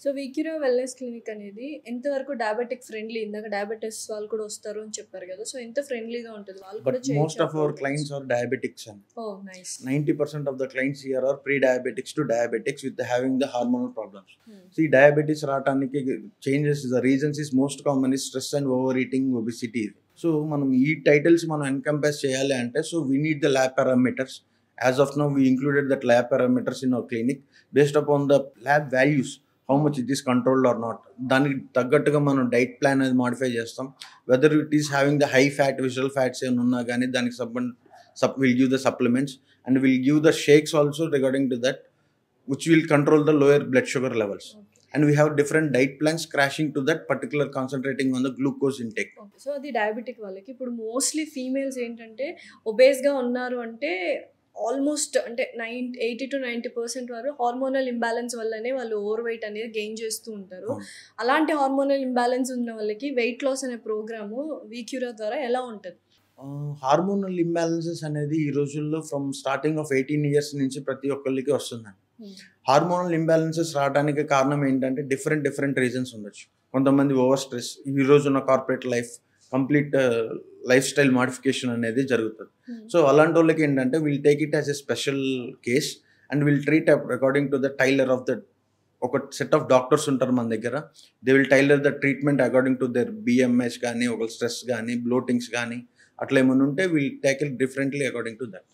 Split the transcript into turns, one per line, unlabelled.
So వీక్యూరియా wellness clinic అనేది ఎంతవరకు diabetic friendly? ఇందాక డయాబెటిస్ వాళ్ళు కూడా వస్తారు అని చెప్పారు కదా! సో ఎంత ఫ్రెండ్లీగా ఉంటది? వాళ్ళు కూడా
But most
చేయొచ్చా
of our
programmes?
clients are diabetics. And
oh! Nice.
90% of the clients here are pre-diabetics to diabetics with having the hormonal problems.
హ్మ్.
See, diabetes రావడానికి changes, the reasons is most common is stress and overeating, obesity. So మనం ఈ titles మనం encompass చేయాలి అంటే, so we need the lab parameters. As of now, we included that lab parameters in our clinic based upon the lab values. How much it is controlled or not. దానికి తగ్గట్టుగా మనం diet plan అనేది modify చేస్తాం. Whether it is having the high fat, visual fats ఏమైనా ఉన్నా కానీ దానికి will give the supplements and will give the shakes also regarding to that which will control the lower blood sugar levels.
Okay.
And we have different diet plans crashing to that particular, concentrating on the glucose intake.
Okay. So అది diabetic వాళ్ళకి. ఇప్పుడు mostly females ఏంటంటే ఒబేస్‌గా ఉన్నారు అంటే almost అంటే 80-90% వరకు hormonal imbalance వల్లనే వాళ్ళు ఓవర్ వెయిట్ అనేది గెయిన్ చేస్తూ ఉంటారు. అలాంటి హార్మోనల్ ఇంబాలెన్స్ ఉన్న వాళ్ళకి వెయిట్ లాస్ అనే ప్రోగ్రాము వీక్యూరియా ద్వారా ఎలా ఉంటది?
హార్మోనల్ ఇంబ్యాలెన్సెస్ అనేది ఈ రోజుల్లో ఫ్రమ్ స్టార్టింగ్ ఆఫ్ 18 years నుంచి ప్రతి ఒక్కరికి వస్తుందండి. హార్మోనల్ ఇంబ్యాలెన్సెస్ రావడానికి కారణం ఏంటంటే డిఫరెంట్ రీజన్స్ ఉండొచ్చు. కొంతమంది ఓవర్ స్ట్రెస్, ఈ రోజున్న corporate life, complete lifestyle modification అనేది జరుగుతుంది. సో అలాంటి వాళ్ళకి ఏంటంటే will take it as a special case and will treat according to the tailor of the, ఒక సెట్ ఆఫ్ డాక్టర్స్ ఉంటారు మన దగ్గర. They will tailor the treatment according to their BMS కానీ, ఒక స్ట్రెస్ కానీ, బ్లోటింగ్స్ కానీ అట్లా ఏమైనా ఉంటే will take it differently according to that.